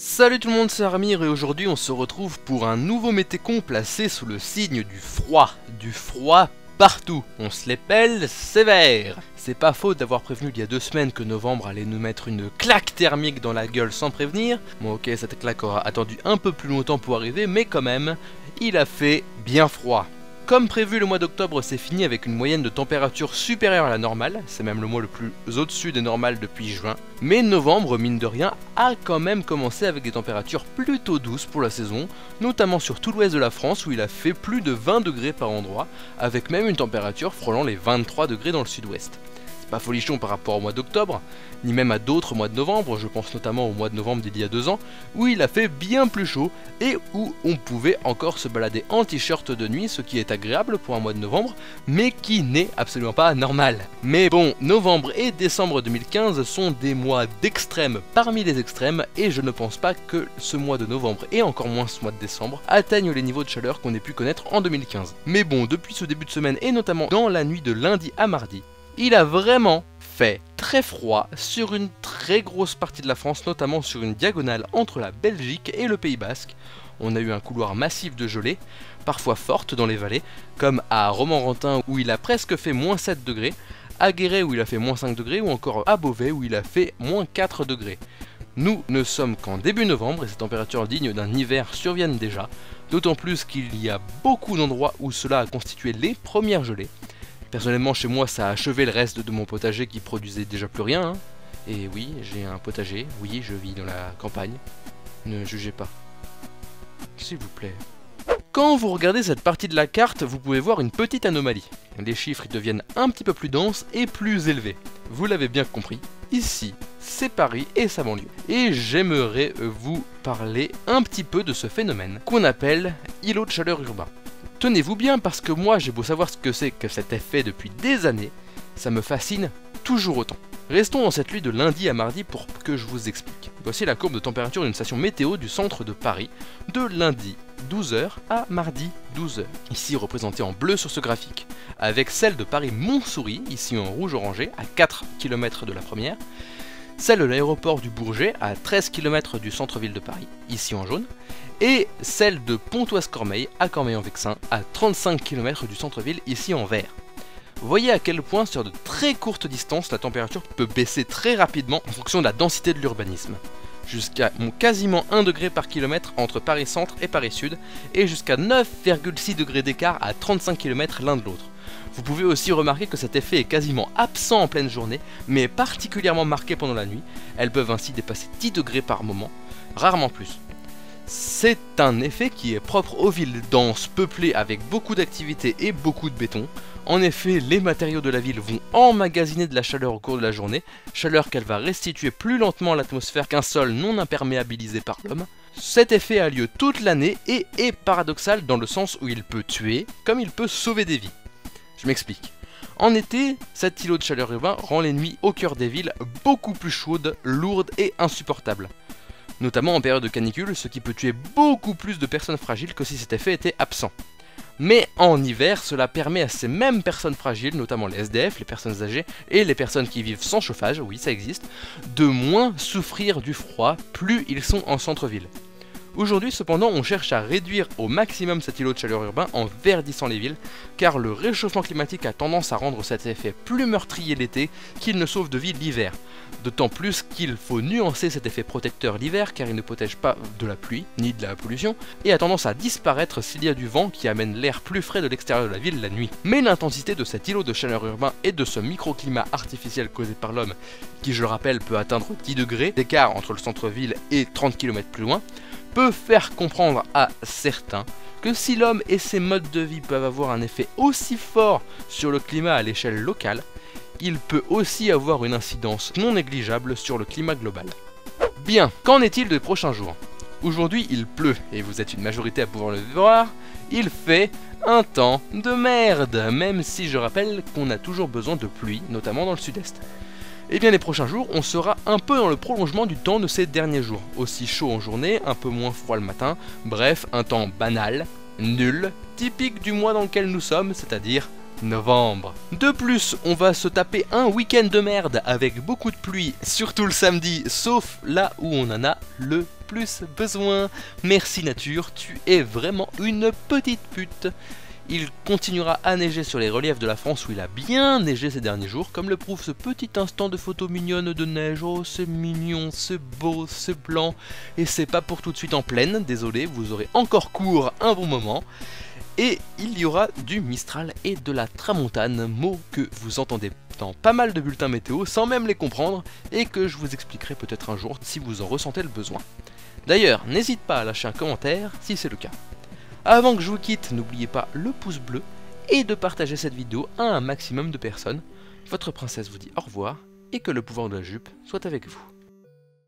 Salut tout le monde, c'est Armir et aujourd'hui on se retrouve pour un nouveau métécon placé sous le signe du froid. Du froid partout, on se les pèle sévère. C'est pas faute d'avoir prévenu il y a 2 semaines que novembre allait nous mettre une claque thermique dans la gueule sans prévenir. Bon ok, cette claque aura attendu un peu plus longtemps pour arriver, mais quand même, il a fait bien froid. Comme prévu, le mois d'octobre s'est fini avec une moyenne de température supérieure à la normale, c'est même le mois le plus au-dessus des normales depuis juin. Mais novembre, mine de rien, a quand même commencé avec des températures plutôt douces pour la saison, notamment sur tout l'ouest de la France où il a fait plus de 20 degrés par endroit, avec même une température frôlant les 23 degrés dans le sud-ouest. C'est pas folichon par rapport au mois d'octobre, ni même à d'autres mois de novembre, je pense notamment au mois de novembre d'il y a 2 ans, où il a fait bien plus chaud et où on pouvait encore se balader en t-shirt de nuit, ce qui est agréable pour un mois de novembre, mais qui n'est absolument pas normal. Mais bon, novembre et décembre 2015 sont des mois d'extrême parmi les extrêmes, et je ne pense pas que ce mois de novembre, et encore moins ce mois de décembre, atteignent les niveaux de chaleur qu'on ait pu connaître en 2015. Mais bon, depuis ce début de semaine, et notamment dans la nuit de lundi à mardi, il a vraiment fait très froid sur une très grosse partie de la France, notamment sur une diagonale entre la Belgique et le Pays Basque. On a eu un couloir massif de gelée, parfois forte dans les vallées, comme à Romorantin où il a presque fait moins 7 degrés, à Guéret où il a fait moins 5 degrés, ou encore à Beauvais où il a fait moins 4 degrés. Nous ne sommes qu'en début novembre et ces températures dignes d'un hiver surviennent déjà, d'autant plus qu'il y a beaucoup d'endroits où cela a constitué les premières gelées. Personnellement, chez moi, ça a achevé le reste de mon potager qui produisait déjà plus rien. Hein. Et oui, j'ai un potager. Oui, je vis dans la campagne. Ne jugez pas. S'il vous plaît. Quand vous regardez cette partie de la carte, vous pouvez voir une petite anomalie. Les chiffres y deviennent un petit peu plus denses et plus élevés. Vous l'avez bien compris. Ici, c'est Paris et sa banlieue. Et j'aimerais vous parler un petit peu de ce phénomène qu'on appelle îlot de chaleur urbain. Tenez-vous bien parce que moi j'ai beau savoir ce que c'est que cet effet depuis des années, ça me fascine toujours autant. Restons dans cette nuit de lundi à mardi pour que je vous explique. Voici la courbe de température d'une station météo du centre de Paris de lundi 12h à mardi 12h, ici représentée en bleu sur ce graphique, avec celle de Paris-Montsouris, ici en rouge orangé, à 4 km de la première, celle de l'aéroport du Bourget, à 13 km du centre-ville de Paris, ici en jaune, et celle de Pontoise-Cormeilles à Cormeilles-en-Vexin à 35 km du centre-ville ici en vert. Vous voyez à quel point sur de très courtes distances la température peut baisser très rapidement en fonction de la densité de l'urbanisme. Jusqu'à quasiment 1 degré par kilomètre entre Paris-Centre et Paris-Sud et jusqu'à 9,6 degrés d'écart à 35 km l'un de l'autre. Vous pouvez aussi remarquer que cet effet est quasiment absent en pleine journée mais particulièrement marqué pendant la nuit. Elles peuvent ainsi dépasser 10 degrés par moment, rarement plus. C'est un effet qui est propre aux villes denses, peuplées avec beaucoup d'activités et beaucoup de béton. En effet, les matériaux de la ville vont emmagasiner de la chaleur au cours de la journée, chaleur qu'elle va restituer plus lentement à l'atmosphère qu'un sol non imperméabilisé par l'homme. Cet effet a lieu toute l'année et est paradoxal dans le sens où il peut tuer comme il peut sauver des vies. Je m'explique. En été, cet îlot de chaleur urbain rend les nuits au cœur des villes beaucoup plus chaudes, lourdes et insupportables. Notamment en période de canicule, ce qui peut tuer beaucoup plus de personnes fragiles que si cet effet était absent. Mais en hiver, cela permet à ces mêmes personnes fragiles, notamment les SDF, les personnes âgées et les personnes qui vivent sans chauffage, oui ça existe, de moins souffrir du froid plus ils sont en centre-ville. Aujourd'hui cependant on cherche à réduire au maximum cet îlot de chaleur urbain en verdissant les villes, car le réchauffement climatique a tendance à rendre cet effet plus meurtrier l'été qu'il ne sauve de vie l'hiver. D'autant plus qu'il faut nuancer cet effet protecteur l'hiver car il ne protège pas de la pluie ni de la pollution et a tendance à disparaître s'il y a du vent qui amène l'air plus frais de l'extérieur de la ville la nuit. Mais l'intensité de cet îlot de chaleur urbain et de ce microclimat artificiel causé par l'homme, qui je le rappelle peut atteindre 10 degrés d'écart entre le centre-ville et 30 km plus loin, peut faire comprendre à certains que si l'homme et ses modes de vie peuvent avoir un effet aussi fort sur le climat à l'échelle locale, il peut aussi avoir une incidence non négligeable sur le climat global. Bien, qu'en est-il des prochains jours? Aujourd'hui il pleut, et vous êtes une majorité à pouvoir le voir, il fait un temps de merde, même si je rappelle qu'on a toujours besoin de pluie, notamment dans le sud-est. Et bien les prochains jours, on sera un peu dans le prolongement du temps de ces derniers jours. Aussi chaud en journée, un peu moins froid le matin, bref, un temps banal, nul, typique du mois dans lequel nous sommes, c'est-à-dire novembre. De plus, on va se taper un week-end de merde avec beaucoup de pluie, surtout le samedi, sauf là où on en a le plus besoin. Merci nature, tu es vraiment une petite pute. Il continuera à neiger sur les reliefs de la France où il a bien neigé ces derniers jours, comme le prouve ce petit instant de photo mignonne de neige. Oh, c'est mignon, c'est beau, c'est blanc, et c'est pas pour tout de suite en pleine, désolé, vous aurez encore cours un bon moment. Et il y aura du Mistral et de la Tramontane, mots que vous entendez dans pas mal de bulletins météo sans même les comprendre, et que je vous expliquerai peut-être un jour si vous en ressentez le besoin. D'ailleurs, n'hésite pas à lâcher un commentaire si c'est le cas. Avant que je vous quitte, n'oubliez pas le pouce bleu et de partager cette vidéo à un maximum de personnes. Votre princesse vous dit au revoir et que le pouvoir de la jupe soit avec vous.